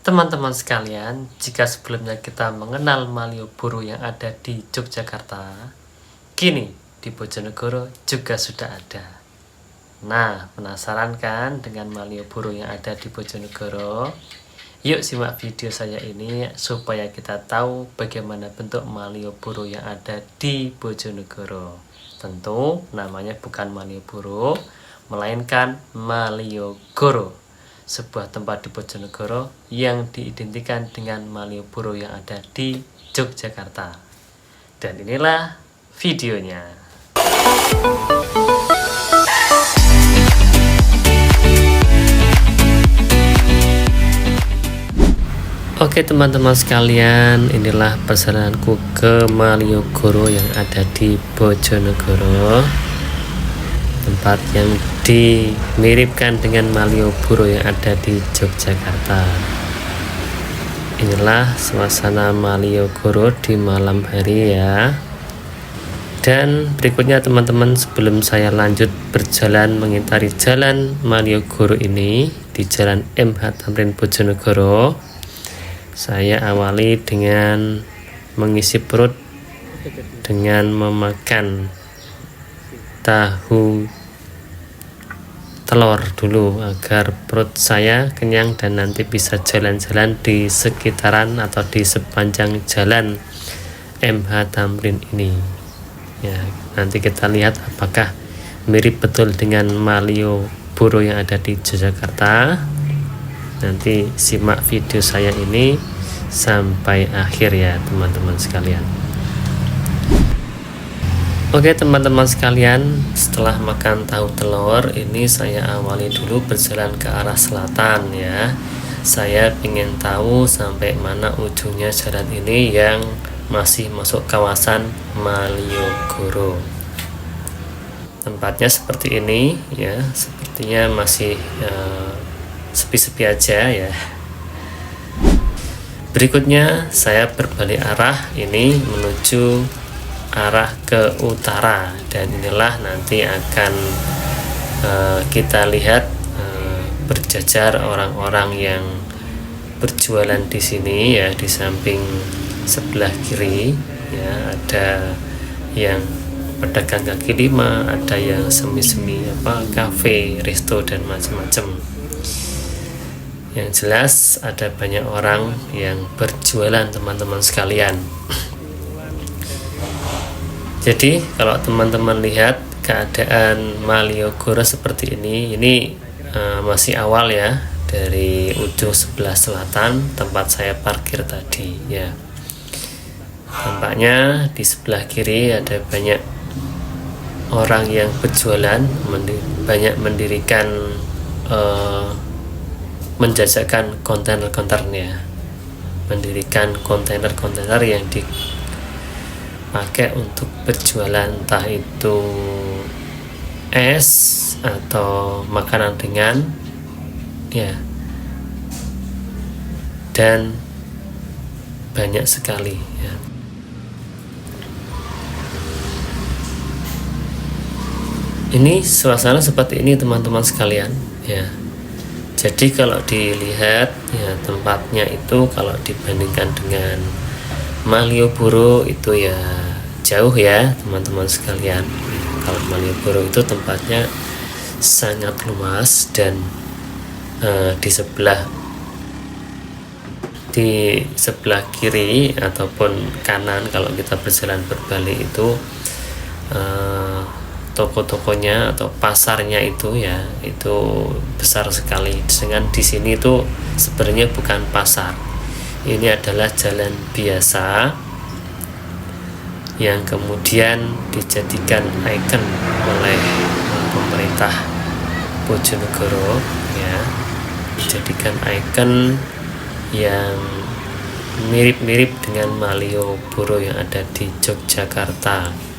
Teman-teman sekalian, jika sebelumnya kita mengenal Malioboro yang ada di Yogyakarta, kini di Bojonegoro juga sudah ada. Nah, penasaran kan dengan Malioboro yang ada di Bojonegoro? Yuk simak video saya ini supaya kita tahu bagaimana bentuk Malioboro yang ada di Bojonegoro. Tentu namanya bukan Malioboro, melainkan Maliogoro, sebuah tempat di Bojonegoro yang diidentikan dengan Malioboro yang ada di Yogyakarta. Dan inilah videonya. Oke teman-teman sekalian, inilah perjalananku ke Maliogoro yang ada di Bojonegoro, tempat yang dimiripkan dengan Malioboro yang ada di Yogyakarta. Inilah suasana Maliogoro di malam hari ya. Dan berikutnya teman-teman, sebelum saya lanjut berjalan mengitari jalan Maliogoro ini di Jalan MH Tamrin Bojonegoro, saya awali dengan mengisi perut dengan memakan tahu telur dulu agar perut saya kenyang dan nanti bisa jalan-jalan di sekitaran atau di sepanjang jalan MH Tamrin ini ya. Nanti kita lihat apakah mirip betul dengan Malioboro yang ada di Yogyakarta. Nanti simak video saya ini sampai akhir ya teman-teman sekalian. Oke teman-teman sekalian, setelah makan tahu telur ini saya awali dulu berjalan ke arah selatan ya. Saya ingin tahu sampai mana ujungnya jalan ini yang masih masuk kawasan Maliogoro. Tempatnya seperti ini ya, sepertinya masih sepi-sepi aja ya. Berikutnya saya berbalik arah ini menuju arah ke utara, dan inilah nanti akan kita lihat berjajar orang-orang yang berjualan di sini ya. Di samping sebelah kiri ya ada yang pedagang kaki lima, ada yang semi-semi kafe, resto dan macam-macam. Yang jelas ada banyak orang yang berjualan teman-teman sekalian. Jadi kalau teman-teman lihat keadaan Maliogoro seperti ini masih awal ya, dari ujung sebelah selatan tempat saya parkir tadi ya. Tampaknya di sebelah kiri ada banyak orang yang berjualan, banyak mendirikan menjajakan kontainer-kontainernya, mendirikan kontainer-kontainer yang dipakai untuk berjualan, entah itu es atau makanan ringan ya, dan banyak sekali ya. Ini suasana seperti ini teman-teman sekalian ya. Jadi kalau dilihat ya, tempatnya itu kalau dibandingkan dengan Malioboro itu ya jauh ya teman-teman sekalian. Kalau Malioboro itu tempatnya sangat luas, dan di sebelah kiri ataupun kanan kalau kita berjalan berbalik itu toko-tokonya atau pasarnya itu ya, itu besar sekali. Dengan di sini itu sebenarnya bukan pasar, ini adalah jalan biasa yang kemudian dijadikan ikon oleh pemerintah Bojonegoro ya, dijadikan ikon yang mirip-mirip dengan Malioboro yang ada di Yogyakarta.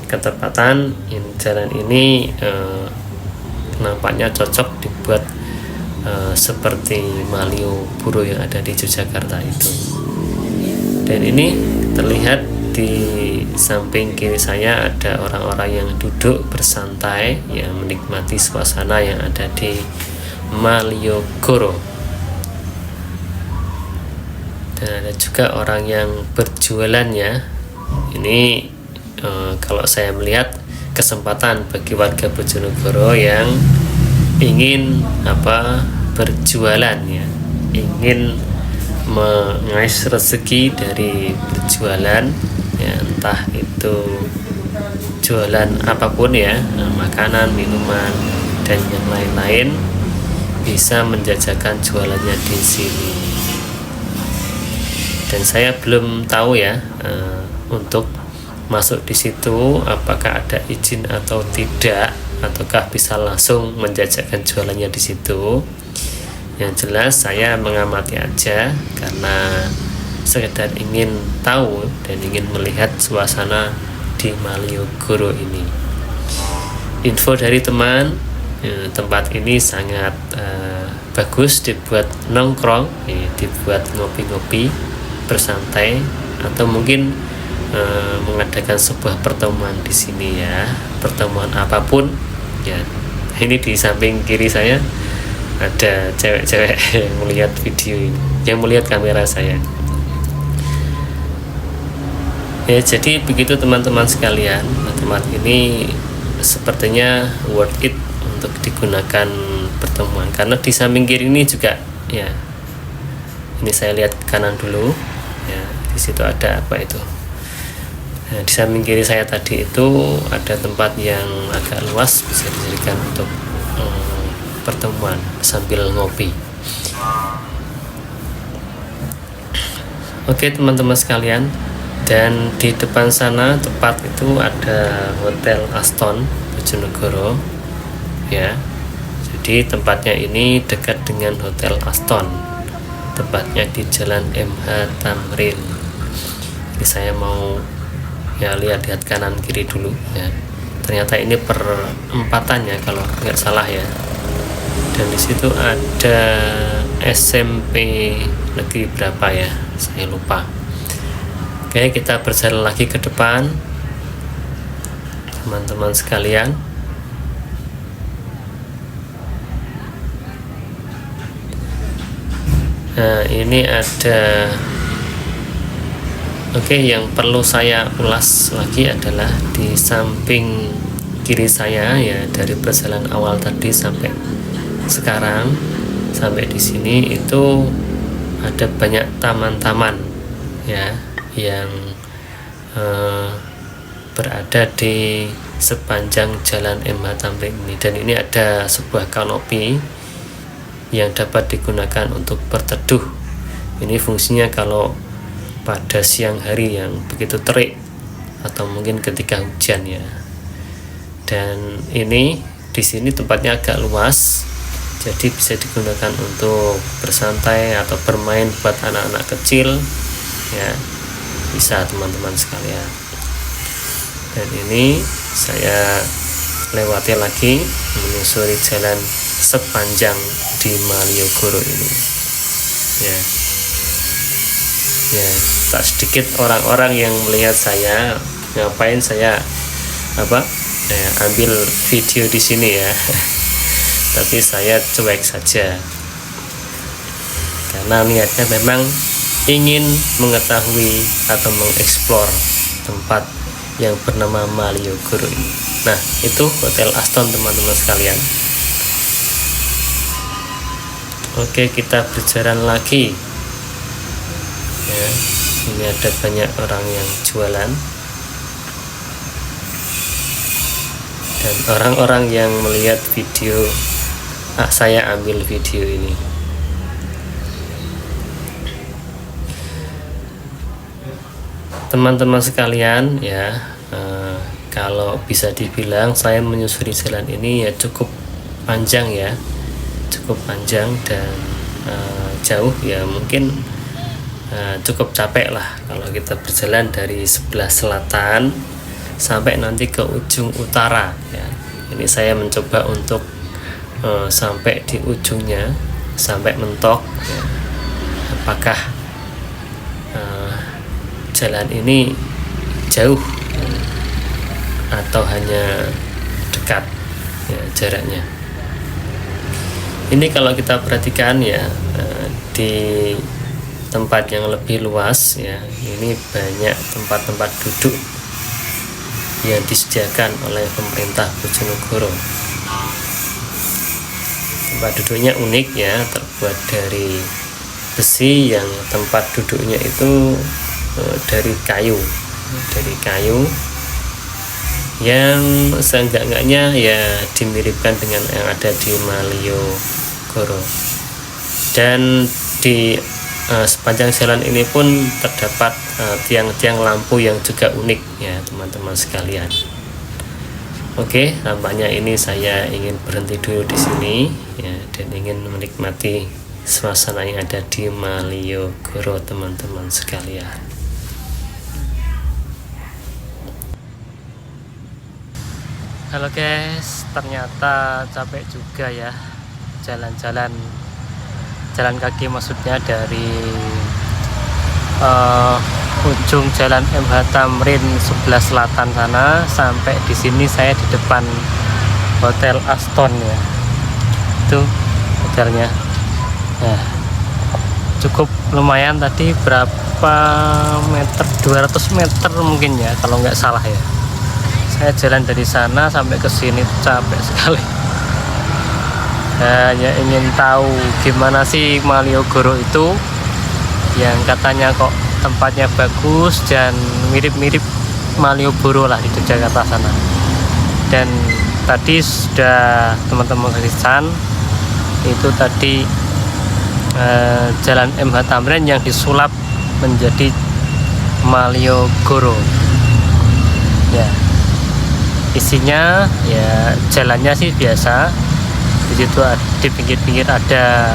Ketepatan jalan ini nampaknya cocok dibuat seperti Malioboro yang ada di Yogyakarta itu. Dan ini terlihat di samping kiri saya ada orang-orang yang duduk bersantai yang menikmati suasana yang ada di Maliogoro. dan ada juga orang yang berjualan ya. Ini kalau saya melihat kesempatan bagi warga Bojonegoro yang ingin berjualan ya, ingin mengais rezeki dari berjualan ya, entah itu jualan apapun ya, makanan, minuman dan yang lain-lain, bisa menjajakan jualannya di sini. Dan saya belum tahu ya untuk masuk di situ apakah ada izin atau tidak, ataukah bisa langsung menjajakan jualannya di situ. Yang jelas saya mengamati aja karena sekedar ingin tahu dan ingin melihat suasana di Malioboro ini. Info dari teman, tempat ini sangat bagus dibuat nongkrong, dibuat ngopi-ngopi, bersantai, atau mungkin mengadakan sebuah pertemuan di sini ya, pertemuan apapun ya. Ini di samping kiri saya ada cewek-cewek yang melihat video ini, yang melihat kamera saya ya. Jadi begitu teman-teman sekalian, tempat ini sepertinya worth it untuk digunakan pertemuan, karena di samping kiri ini juga ya, ini saya lihat ke kanan dulu ya, di situ ada apa itu. Nah, di samping kiri saya tadi itu ada tempat yang agak luas, bisa dijadikan untuk pertemuan sambil ngopi. Oke teman-teman sekalian, dan di depan sana tepat itu ada Hotel Aston Bojonegoro ya. Jadi tempatnya ini dekat dengan Hotel Aston, tepatnya di Jalan MH Tamrin. Ini saya mau ya lihat kanan kiri dulu ya. Ternyata ini perempatan ya kalau nggak salah ya. Dan di situ ada SMP negeri berapa ya, saya lupa. Oke, kita berjalan lagi ke depan teman-teman sekalian. Nah, ini ada yang perlu saya ulas lagi adalah di samping kiri saya ya, dari perjalanan awal tadi sampai sekarang, sampai di sini itu ada banyak taman-taman ya yang berada di sepanjang Jalan MH Tamrin ini. Dan ini ada sebuah kanopi yang dapat digunakan untuk berteduh. Ini fungsinya kalau pada siang hari yang begitu terik atau mungkin ketika hujan ya. Dan ini di sini tempatnya agak luas, jadi bisa digunakan untuk bersantai atau bermain buat anak-anak kecil ya, bisa teman-teman sekalian. Dan ini saya lewati lagi menyusuri jalan sepanjang di Malioboro ini ya. Ya, tak sedikit orang-orang yang melihat saya ngapain saya ambil video di sini ya. Tapi saya cuek saja karena niatnya memang ingin mengetahui atau mengeksplor tempat yang bernama Malioboro ini. Nah, itu Hotel Aston teman-teman sekalian. Oke, kita berjalan lagi ya. Ini ada banyak orang yang jualan dan orang-orang yang melihat video saya ambil video ini. Teman-teman sekalian ya, kalau bisa dibilang saya menyusuri jalan ini ya cukup panjang ya, cukup panjang dan jauh ya, mungkin cukup capek lah kalau kita berjalan dari sebelah selatan sampai nanti ke ujung utara ya. Ini saya mencoba untuk sampai di ujungnya, sampai mentok ya. Apakah jalan ini jauh atau hanya dekat ya jaraknya. Ini kalau kita perhatikan ya, di tempat yang lebih luas ya. Ini banyak tempat-tempat duduk yang disediakan oleh pemerintah Bojonegoro. Tempat duduknya unik ya, terbuat dari besi yang tempat duduknya itu dari kayu yang seenggak-enggaknya ya dimiripkan dengan yang ada di Malioboro. Dan di sepanjang jalan ini pun terdapat tiang-tiang lampu yang juga unik ya teman-teman sekalian. Oke, nampaknya ini saya ingin berhenti dulu di sini ya, dan ingin menikmati suasana yang ada di Malioboro teman-teman sekalian. Halo guys, ternyata capek juga ya jalan kaki, maksudnya dari ujung jalan MH Tamrin sebelah selatan sana sampai di sini. Saya di depan Hotel Aston ya, itu hotelnya. Nah, cukup lumayan tadi, berapa meter, 200 meter mungkin ya kalau nggak salah ya. Saya jalan dari sana sampai ke sini capek sekali. Hanya ingin tahu gimana sih Malioboro itu, yang katanya kok tempatnya bagus dan mirip-mirip Malioboro lah di Yogyakarta sana. Dan tadi sudah teman-teman saksikan itu tadi jalan MH Tamrin yang disulap menjadi Malioboro ya. Isinya ya jalannya sih biasa, di situ di pinggir-pinggir ada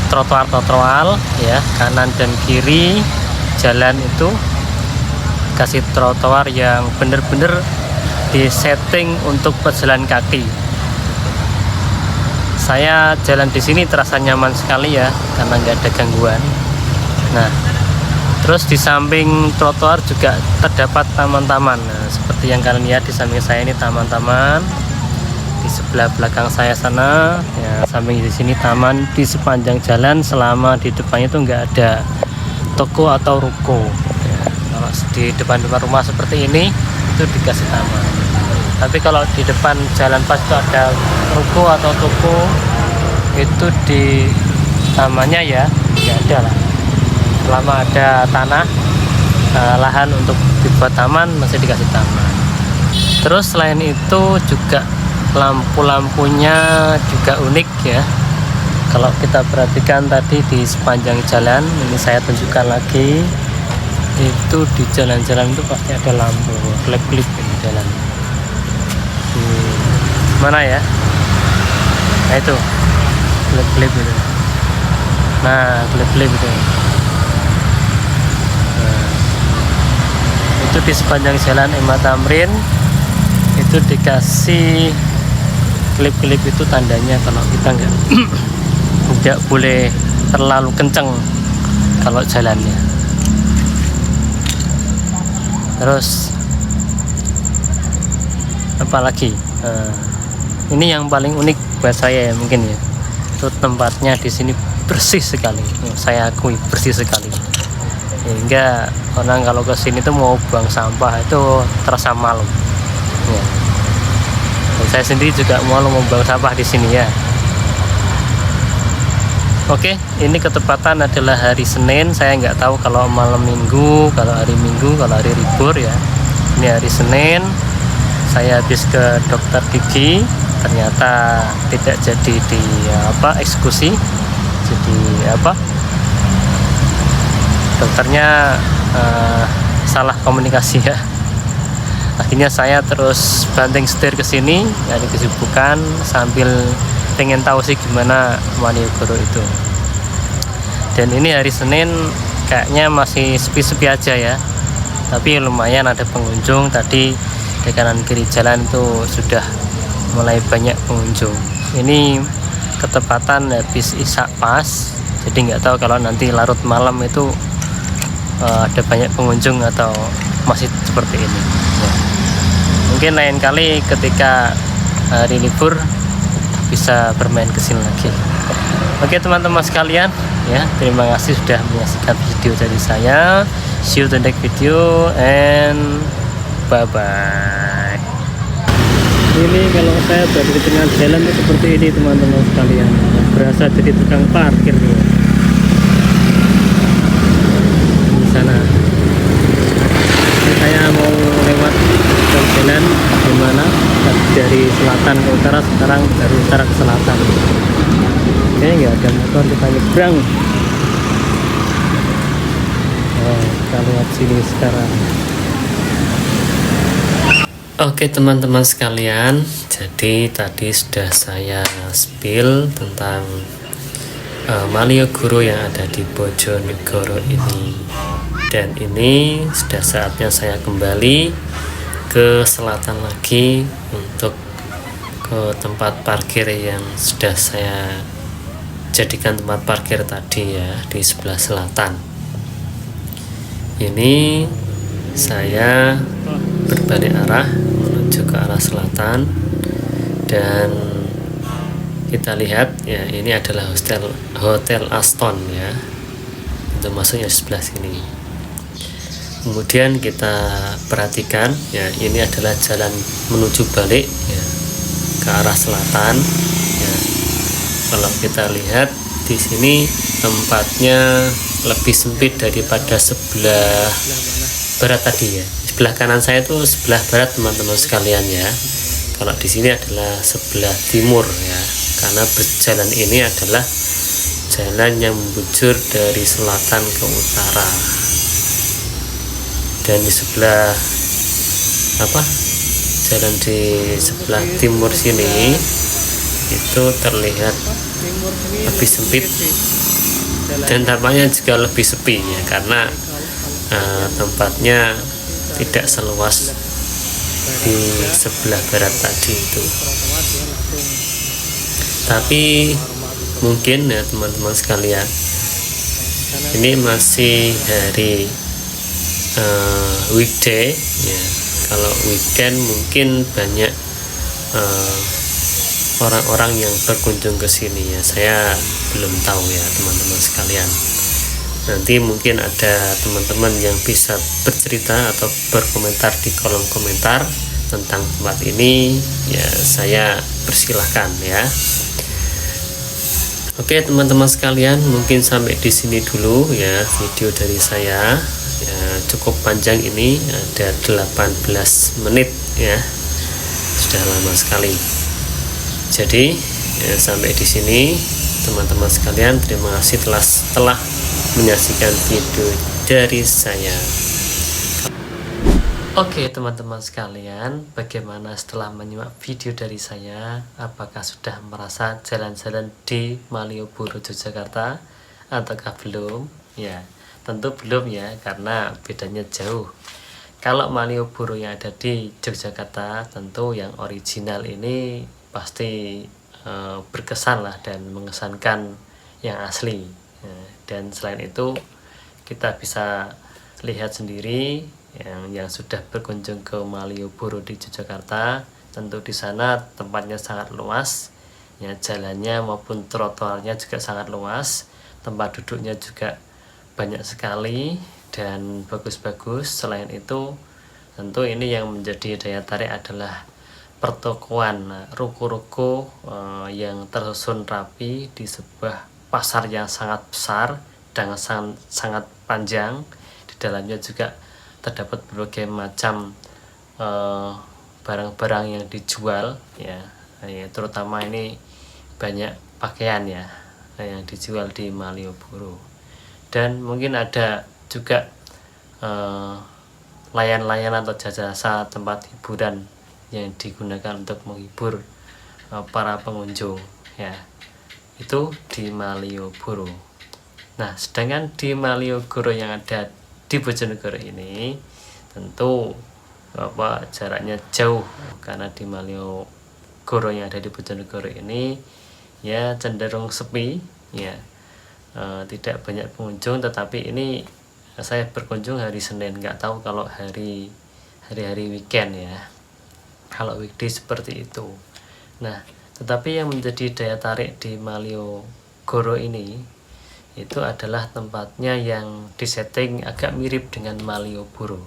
trotoar ya, kanan dan kiri jalan itu kasih trotoar yang bener-bener disetting untuk pejalan kaki. Saya jalan di sini terasa nyaman sekali ya, karena nggak ada gangguan. Nah, terus di samping trotoar juga terdapat taman-taman. Nah, seperti yang kalian lihat di samping saya ini taman-taman. Di sebelah belakang saya sana ya, samping di sini taman. Di sepanjang jalan selama di depannya itu nggak ada toko atau ruko ya. Kalau di depan rumah seperti ini itu dikasih taman, tapi kalau di depan jalan pas itu ada ruko atau toko, itu di tamannya ya nggak ada lah. Selama ada tanah lahan untuk dibuat taman masih dikasih taman. Terus selain itu juga lampu-lampunya juga unik ya. Kalau kita perhatikan tadi di sepanjang jalan, ini saya tunjukkan lagi, itu di jalan-jalan itu pasti ada lampu klip-klip di jalan. Mana ya? Nah itu klip-klip itu. Nah klip-klip itu. Nah, itu di sepanjang jalan MH Tamrin itu dikasih klip-klip itu, tandanya kalau kita nggak boleh terlalu kenceng kalau jalannya. Terus apalagi ini yang paling unik buat saya ya mungkin ya, itu tempatnya di sini bersih sekali. Saya akui bersih sekali, hingga orang kalau ke sini tuh mau buang sampah itu terasa malu ya. Dan saya sendiri juga mau membuang sampah di sini ya. Oke, ini ketepatan adalah hari Senin. Saya nggak tahu kalau malam Minggu, kalau hari Minggu, kalau hari libur ya. Ini hari Senin. Saya habis ke dokter gigi, ternyata tidak jadi eksekusi. Jadi dokternya salah komunikasi ya. Akhirnya saya terus banting setir ke sini, dari kesibukan sambil pengen tahu sih gimana Malioboro itu. Dan ini hari Senin kayaknya masih sepi-sepi aja ya, tapi lumayan ada pengunjung. Tadi di kanan kiri jalan itu sudah mulai banyak pengunjung. Ini ketepatan habis isak pas, jadi nggak tahu kalau nanti larut malam itu ada banyak pengunjung atau masih seperti ini ya. Mungkin lain kali ketika hari libur bisa bermain ke sini lagi. Oke teman-teman sekalian, ya terima kasih sudah menyaksikan video dari saya. See you to the next video and bye bye. Ini kalau saya berada di tengah jalan itu seperti ini teman-teman sekalian, berasa jadi tukang parkir nih di sana. Ini saya mau lewat jalan gimana dari selatan ke utara, sekarang dari utara ke selatan. Oke, nggak ada motor, kita nyebrang. Kita lihat sini sekarang. Oke teman-teman sekalian, jadi tadi sudah saya spill tentang Malioboro yang ada di Bojonegoro ini. Dan ini sudah saatnya saya kembali ke selatan lagi untuk ke tempat parkir yang sudah saya jadikan tempat parkir tadi ya, di sebelah selatan. Ini saya berbalik arah menuju ke arah selatan, dan kita lihat ya, ini adalah hotel Aston ya, untuk masuknya sebelah sini. Kemudian kita perhatikan ya, ini adalah jalan menuju balik ya, ke arah selatan ya. Kalau kita lihat di sini tempatnya lebih sempit daripada sebelah barat tadi ya. Sebelah kanan saya itu sebelah barat teman-teman sekalian ya. Kalau di sini adalah sebelah timur ya, karena berjalan ini adalah jalan yang membujur dari selatan ke utara. Dan di sebelah jalan di sebelah timur sini itu terlihat lebih sempit dan tampaknya juga lebih sepi ya, karena tempatnya tidak seluas di sebelah barat tadi itu. Tapi mungkin ya teman-teman sekalian, ini masih hari weekday ya. Kalau weekend mungkin banyak orang-orang yang berkunjung ke sini ya, saya belum tahu ya teman-teman sekalian. Nanti mungkin ada teman-teman yang bisa bercerita atau berkomentar di kolom komentar tentang tempat ini ya, saya persilahkan ya. Oke teman-teman sekalian, mungkin sampai di sini dulu ya video dari saya ya, cukup panjang ini, ada 18 menit ya, sudah lama sekali. Jadi ya, sampai di sini teman-teman sekalian, terima kasih telah menyaksikan video dari saya. Oke teman-teman sekalian, bagaimana setelah menyimak video dari saya? Apakah sudah merasa jalan-jalan di Malioboro Yogyakarta ataukah belum? Ya tentu belum ya, karena bedanya jauh. Kalau Malioboro yang ada di Yogyakarta, tentu yang original ini pasti berkesan lah dan mengesankan yang asli. Dan selain itu kita bisa lihat sendiri yang sudah berkunjung ke Malioboro di Yogyakarta, tentu di sana tempatnya sangat luas ya, jalannya maupun trotoarnya juga sangat luas, tempat duduknya juga banyak sekali dan bagus-bagus. Selain itu tentu ini yang menjadi daya tarik adalah pertokoan, ruko-ruko yang tersusun rapi di sebuah pasar yang sangat besar dan sangat panjang. Di dalamnya juga terdapat berbagai macam barang-barang yang dijual ya, terutama ini banyak pakaian ya yang dijual di Malioboro. Dan mungkin ada juga layan-layan atau jasa tempat hiburan yang digunakan untuk menghibur para pengunjung ya, itu di Malioboro. Nah sedangkan di Malioboro yang ada di Bojonegoro ini tentu jaraknya jauh, karena di Malioboro yang ada di Bojonegoro ini ya cenderung sepi ya, tidak banyak pengunjung. Tetapi ini saya berkunjung hari Senin, nggak tahu kalau hari-hari weekend ya, kalau weekday seperti itu. Nah tetapi yang menjadi daya tarik di Malioboro Malioboro ini itu adalah tempatnya yang disetting agak mirip dengan Malioboro.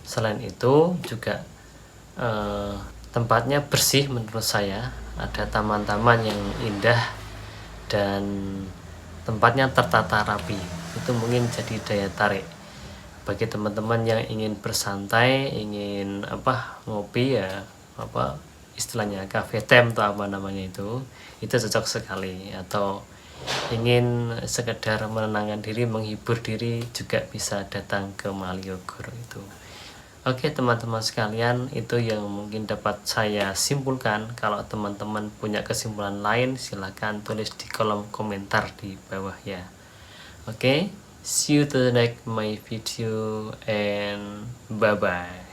Selain itu juga tempatnya bersih menurut saya, ada taman-taman yang indah dan tempatnya tertata rapi. Itu mungkin jadi daya tarik bagi teman-teman yang ingin bersantai, ingin ngopi ya, istilahnya cafe time atau apa namanya itu cocok sekali. Atau ingin sekedar menenangkan diri, menghibur diri, juga bisa datang ke Malioboro itu. Oke teman-teman sekalian, itu yang mungkin dapat saya simpulkan. Kalau teman-teman punya kesimpulan lain, silahkan tulis di kolom komentar di bawah ya. Oke, see you to the next my video and bye bye.